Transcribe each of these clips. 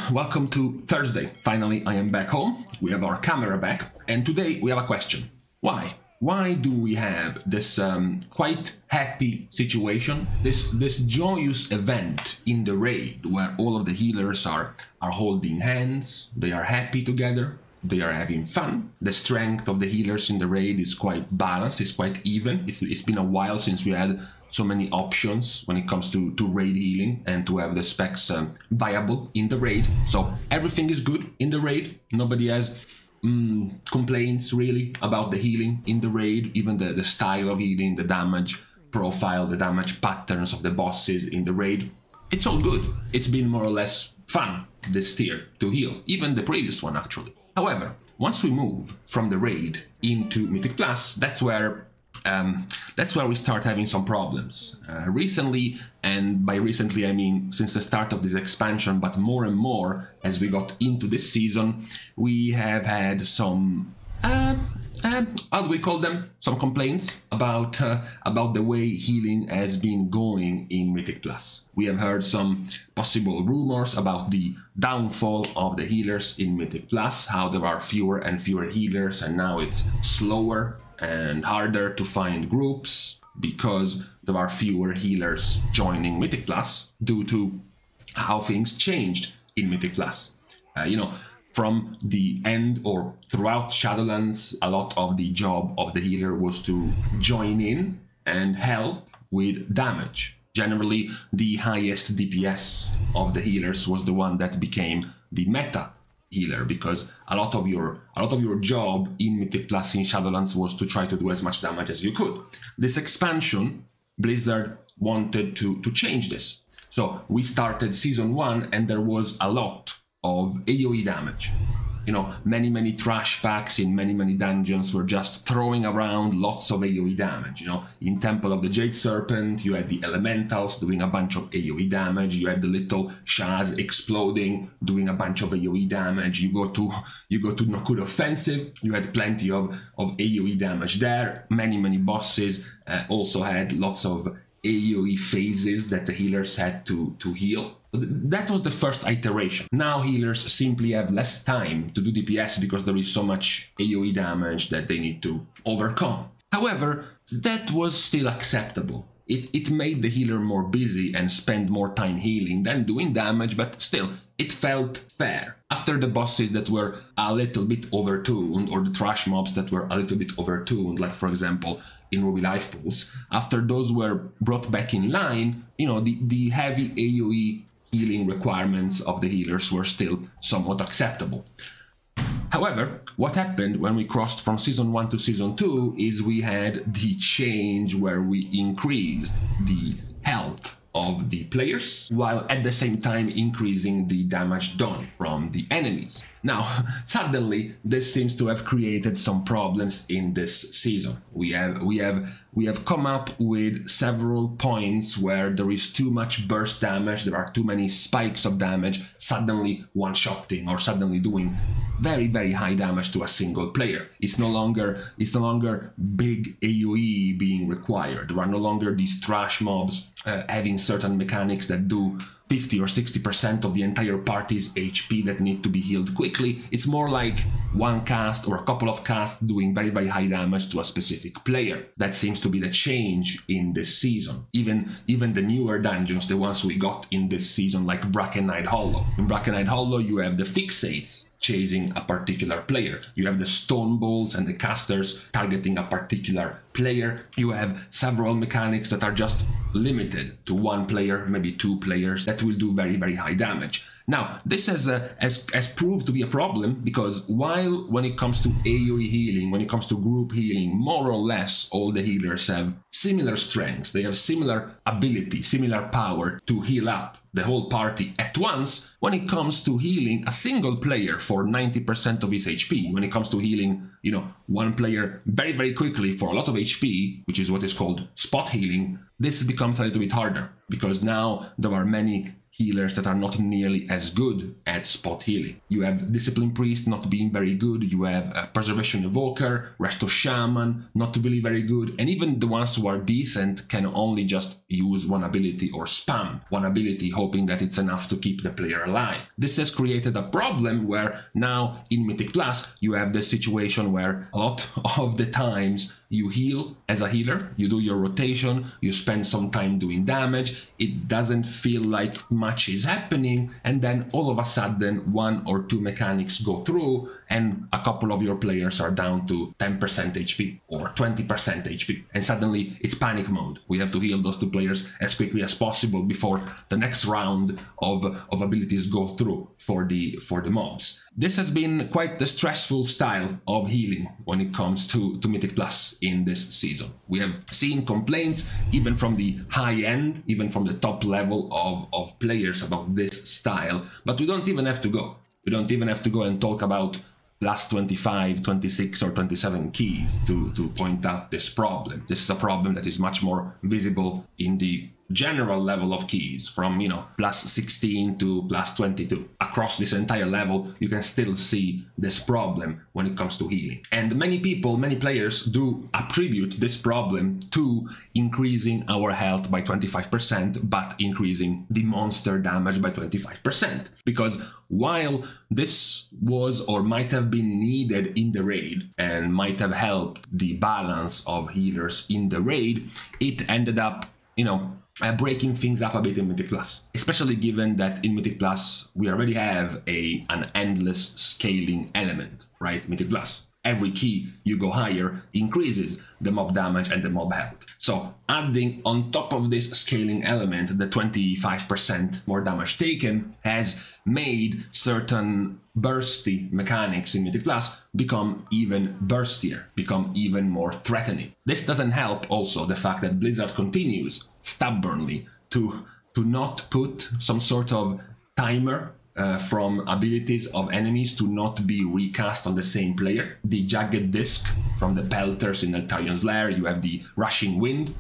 Welcome to Thursday. Finally, I am back home. We have our camera back, and today we have a question. Why do we have this quite happy situation, this joyous event in the raid where all of the healers are holding hands, they are happy together, they are having fun. The strength of the healers in the raid is quite balanced, it's quite even. It's been a while since we had so many options when it comes to raid healing and to have the specs viable in the raid. So everything is good in the raid. Nobody has complaints really about the healing in the raid, even the style of healing, the damage profile, the damage patterns of the bosses in the raid. It's all good. It's been more or less fun this tier to heal, even the previous one actually. However, once we move from the raid into Mythic Plus, that's where we start having some problems. Recently, and by recently I mean since the start of this expansion, but more and more as we got into this season, we have had some how do we call them? Some complaints about the way healing has been going in Mythic Plus. We have heard some possible rumors about the downfall of the healers in Mythic Plus, how there are fewer and fewer healers, and now it's slower and harder to find groups because there are fewer healers joining Mythic Plus due to how things changed in Mythic Plus. From the end or throughout Shadowlands, a lot of the job of the healer was to join in and help with damage. Generally, the highest DPS of the healers was the one that became the meta healer, because a lot of your job in Mythic Plus in Shadowlands was to try to do as much damage as you could. This expansion, Blizzard wanted to change this. So we started Season 1 and there was a lot of AoE damage. Many trash packs in many dungeons were just throwing around lots of AoE damage. In Temple of the Jade Serpent, you had the elementals doing a bunch of AoE damage. You had the little Shaz exploding, doing a bunch of AoE damage. You go to Nokud Offensive, you had plenty of AoE damage there. Many bosses also had lots of AoE phases that the healers had to heal. That was the first iteration. Now healers simply have less time to do DPS because there is so much AoE damage that they need to overcome. However, that was still acceptable. It made the healer more busy and spend more time healing than doing damage, but still, it felt fair. After the bosses that were a little bit overtuned, or the trash mobs that were a little bit overtuned, like for example in Ruby Life Pools, after those were brought back in line, the heavy AoE healing requirements of the healers were still somewhat acceptable. However, what happened when we crossed from Season 1 to Season 2 is we had the change where we increased the health of the players, while at the same time increasing the damage done from the enemies. Now, suddenly, this seems to have created some problems in this season. We have come up with several points where there is too much burst damage, there are too many spikes of damage, suddenly one-shotting or suddenly doing very high damage to a single player. It's no longer big AoE being required. There are no longer these trash mobs having certain mechanics that do 50 or 60% of the entire party's HP that need to be healed quickly. It's more like one cast or a couple of casts doing very high damage to a specific player. That seems to be the change in this season. Even the newer dungeons, the ones we got in this season, like Brackenide Hollow. In Brackenide Hollow, you have the Fixates chasing a particular player. You have the Stone Balls and the casters targeting a particular player. You have several mechanics that are just limited to one player, maybe two players, that will do very high damage. Now, this has proved to be a problem because while when it comes to AoE healing, when it comes to group healing, more or less all the healers have similar strengths, they have similar ability, similar power to heal up the whole party at once. When it comes to healing a single player for 90% of his HP, when it comes to healing, one player very quickly for a lot of HP, which is what is called spot healing, this becomes a little bit harder because now there are many healers that are not nearly as good at spot healing. You have Discipline Priest not being very good, you have Preservation Evoker, Restore Shaman not really very good, and even the ones who are decent can only just use one ability or spam one ability, hoping that it's enough to keep the player alive. This has created a problem where now in Mythic Plus you have this situation where a lot of the times you heal as a healer, you do your rotation, you spend some time doing damage, it doesn't feel like much is happening, and then all of a sudden 1 or 2 mechanics go through and a couple of your players are down to 10% HP or 20% HP, and suddenly it's panic mode. We have to heal those 2 players as quickly as possible before the next round of abilities go through for the mobs. This has been quite the stressful style of healing when it comes to Mythic Plus in this season. We have seen complaints even from the high end, even from the top level of players about this style, but we don't even have to go. We don't even have to go and talk about plus 25, 26 or 27 keys to point out this problem. This is a problem that is much more visible in the general level of keys, from, you know, plus 16 to plus 22. Across this entire level, you can still see this problem when it comes to healing. And many people, many players do attribute this problem to increasing our health by 25%, but increasing the monster damage by 25%. Because while this was or might have been needed in the raid and might have helped the balance of healers in the raid, it ended up, you know, breaking things up a bit in Mythic Plus, especially given that in Mythic Plus we already have an endless scaling element, right? Mythic Plus, every key you go higher increases the mob damage and the mob health. So adding on top of this scaling element the 25% more damage taken has made certain bursty mechanics in Mythic Plus become even burstier, become even more threatening. This doesn't help also the fact that Blizzard continues stubbornly to not put some sort of timer from abilities of enemies to not be recast on the same player. The Jagged Disc from the Pelters in Eltarion's Lair, you have the Rushing Wind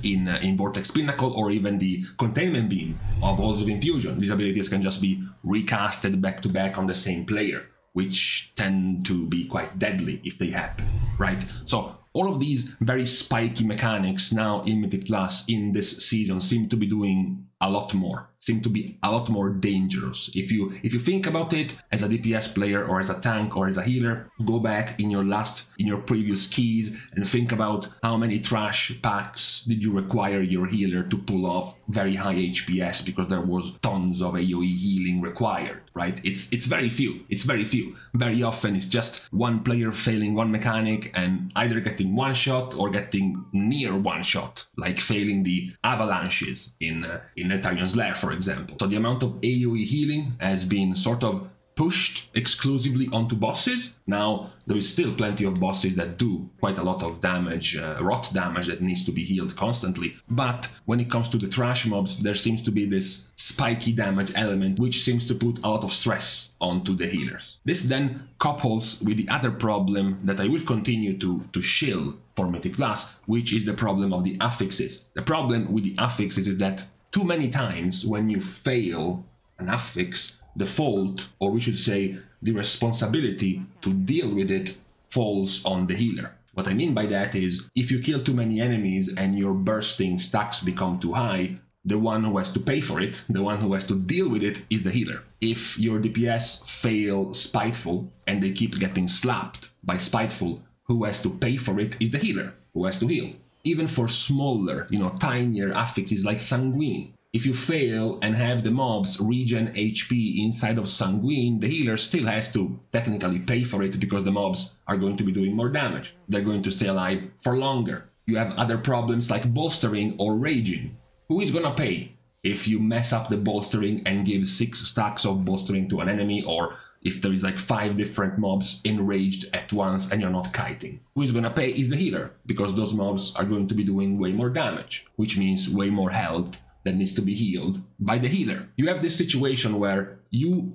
in Vortex Pinnacle, or even the Containment Beam of Halls of Infusion. These abilities can just be recasted back to back on the same player, which tend to be quite deadly if they happen, right? So all of these very spiky mechanics now in Mythic Plus in this season seem to be doing a lot more, seem to be a lot more dangerous. If you think about it as a DPS player or as a tank or as a healer, go back in your previous keys and think about how many trash packs did you require your healer to pull off very high HPS because there was tons of AoE healing required, right? It's very few. It's very few. Very often it's just one player failing one mechanic and either getting one shot or getting near one shot, like failing the avalanches in Eltarion's Lair, for example. So the amount of AoE healing has been sort of pushed exclusively onto bosses. Now, there is still plenty of bosses that do quite a lot of damage, rot damage that needs to be healed constantly. But when it comes to the trash mobs, there seems to be this spiky damage element, which seems to put a lot of stress onto the healers. This then couples with the other problem that I will continue to shill for Mythic Plus, which is the problem of the affixes. The problem with the affixes is that too many times when you fail an affix, the fault, or we should say the responsibility to deal with it, falls on the healer. What I mean by that is, if you kill too many enemies and your bursting stacks become too high, the one who has to pay for it, the one who has to deal with it, is the healer. If your DPS fail Spiteful and they keep getting slapped by Spiteful, who has to pay for it is the healer, who has to heal. Even for smaller, tinier affixes like Sanguine, if you fail and have the mobs regen HP inside of Sanguine, the healer still has to technically pay for it because the mobs are going to be doing more damage. They're going to stay alive for longer. You have other problems like bolstering or raging. Who is gonna pay if you mess up the bolstering and give 6 stacks of bolstering to an enemy, or if there is like 5 different mobs enraged at once and you're not kiting? Who is gonna pay is the healer, because those mobs are going to be doing way more damage, which means way more health that needs to be healed by the healer. You have this situation where you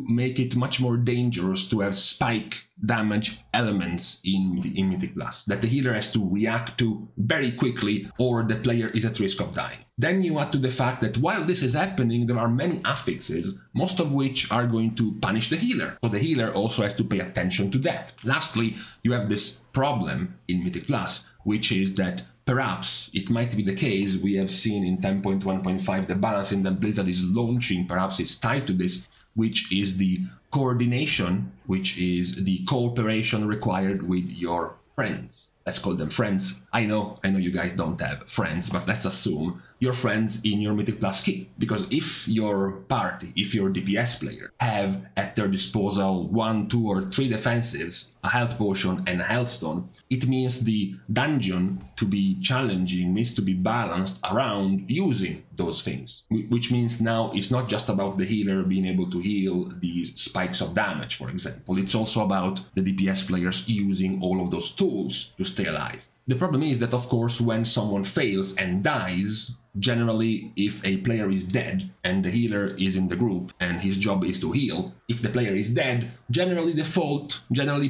make it much more dangerous to have spike damage elements in Mythic Plus that the healer has to react to very quickly, or the player is at risk of dying. Then you add to the fact that while this is happening, there are many affixes, most of which are going to punish the healer. So the healer also has to pay attention to that. Lastly, you have this problem in Mythic Plus, which is that perhaps it might be the case, we have seen in 10.1.5 the balance in that Blizzard is launching, perhaps it's tied to this, which is the coordination, which is the cooperation required with your friends. Let's call them friends. I know you guys don't have friends, but let's assume your friends in your Mythic Plus key. Because if your party, if your DPS player have at their disposal 1, 2, or 3 defensives, a health potion and a health stone, it means the dungeon to be challenging needs to be balanced around using those things. Which means now it's not just about the healer being able to heal these spikes of damage, for example. It's also about the DPS players using all of those tools to stay alive. The problem is that, of course, when someone fails and dies, generally, if a player is dead and the healer is in the group and his job is to heal, if the player is dead, generally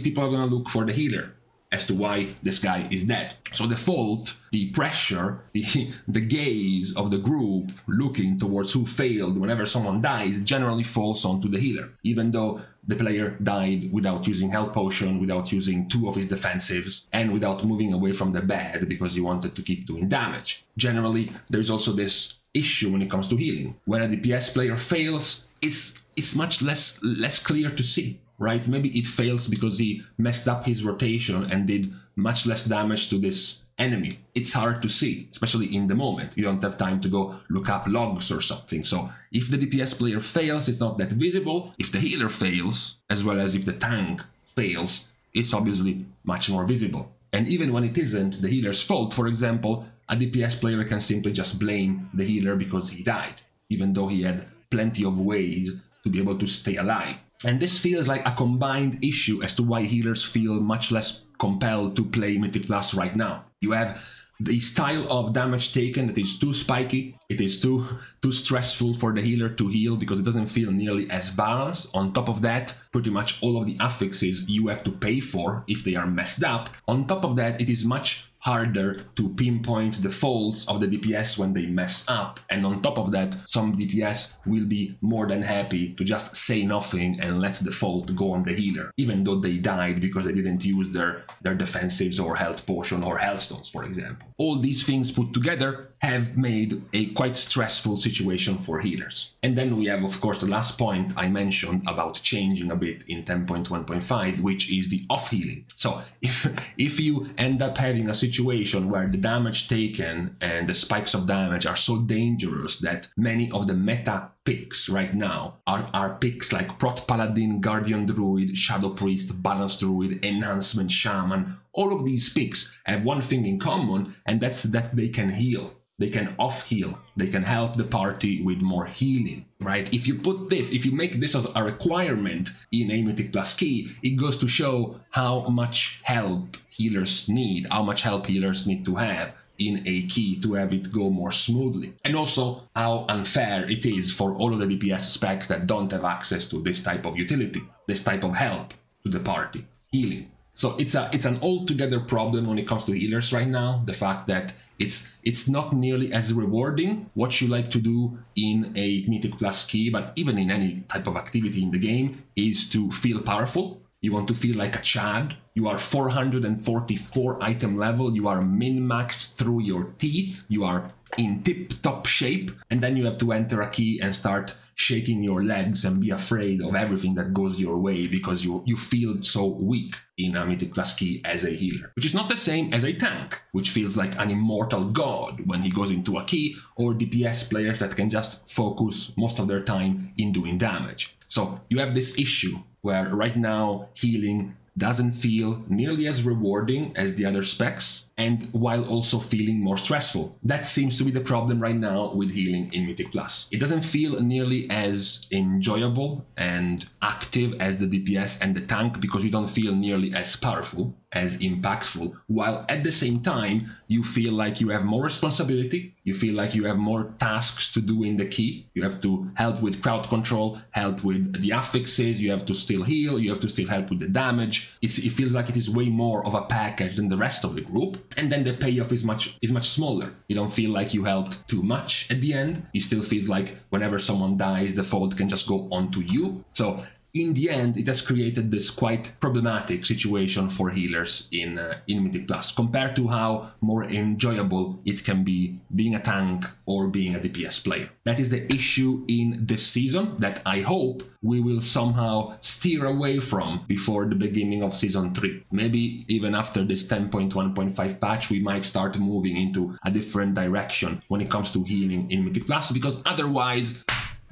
people are going to look for the healer as to why this guy is dead. So the fault, the pressure, the gaze of the group looking towards who failed whenever someone dies generally falls onto the healer, even though the player died without using health potion, without using 2 of his defensives, and without moving away from the bed because he wanted to keep doing damage. Generally, there's also this issue when it comes to healing. When a DPS player fails, it's much less clear to see. Right? Maybe it fails because he messed up his rotation and did much less damage to this enemy. It's hard to see, especially in the moment. You don't have time to go look up logs or something. So if the DPS player fails, it's not that visible. If the healer fails, as well as if the tank fails, it's obviously much more visible. And even when it isn't the healer's fault, for example, a DPS player can simply just blame the healer because he died, even though he had plenty of ways to be able to stay alive. And this feels like a combined issue as to why healers feel much less compelled to play Mythic Plus right now. You have the style of damage taken that is too spiky, it is too stressful for the healer to heal because it doesn't feel nearly as balanced. On top of that, pretty much all of the affixes you have to pay for if they are messed up. On top of that, it is much harder to pinpoint the faults of the DPS when they mess up, and on top of that, some DPS will be more than happy to just say nothing and let the fault go on the healer, even though they died because they didn't use their defensives or health potion or health stones, for example. All these things put together have made a quite stressful situation for healers. And then we have, of course, the last point I mentioned about changing a bit in 10.1.5, which is the off-healing. So if you end up having a situation where the damage taken and the spikes of damage are so dangerous that many of the meta picks right now are picks like Prot Paladin, Guardian Druid, Shadow Priest, Balance Druid, Enhancement Shaman, all of these picks have one thing in common, and that's that they can heal. They can off-heal. They can help the party with more healing, right? If you make this as a requirement in a Mythic Plus key, it goes to show how much help healers need, how much help healers need to have in a key to have it go more smoothly. And also how unfair it is for all of the DPS specs that don't have access to this type of utility, this type of help to the party, healing. So it's an altogether problem when it comes to healers right now, the fact that it's not nearly as rewarding what you like to do in a Mythic Plus key, but even in any type of activity in the game, is to feel powerful. You want to feel like a Chad. You are 444 item level, you are min-maxed through your teeth, you are in tip-top shape, and then you have to enter a key and start shaking your legs and be afraid of everything that goes your way because you feel so weak in a Mythic Plus key as a healer. Which is not the same as a tank, which feels like an immortal god when he goes into a key, or DPS players that can just focus most of their time in doing damage. So you have this issue where right now healing doesn't feel nearly as rewarding as the other specs, and while also feeling more stressful. That seems to be the problem right now with healing in Mythic Plus. It doesn't feel nearly as enjoyable and active as the DPS and the tank because you don't feel nearly as powerful, as impactful, while at the same time you feel like you have more responsibility, you feel like you have more tasks to do in the key. You have to help with crowd control, help with the affixes, you have to still heal, you have to still help with the damage. It feels like it is way more of a package than the rest of the group. and then the payoff is much smaller. You don't feel like you helped too much at the end. It still feels like whenever someone dies, the fault can just go on to you. So in the end, it has created this quite problematic situation for healers in Mythic Plus, compared to how more enjoyable it can be being a tank or being a DPS player. That is the issue in this season that I hope we will somehow steer away from before the beginning of Season 3. Maybe even after this 10.1.5 patch, we might start moving into a different direction when it comes to healing in Mythic Plus, because otherwise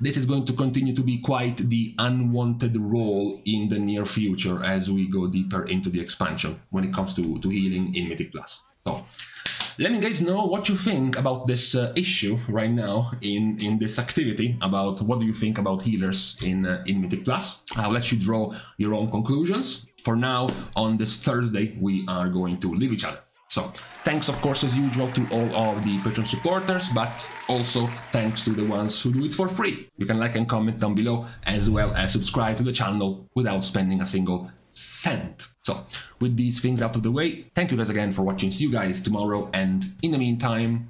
this is going to continue to be quite the unwanted role in the near future as we go deeper into the expansion when it comes to healing in Mythic Plus. So let me guys know what you think about this issue right now in this activity, about what do you think about healers in Mythic Plus. I'll let you draw your own conclusions. For now, on this Thursday, we are going to leave each other. So thanks, of course, as usual, to all of the Patreon supporters, but also thanks to the ones who do it for free. You can like and comment down below, as well as subscribe to the channel without spending a single cent. So with these things out of the way, thank you guys again for watching. See you guys tomorrow, and in the meantime,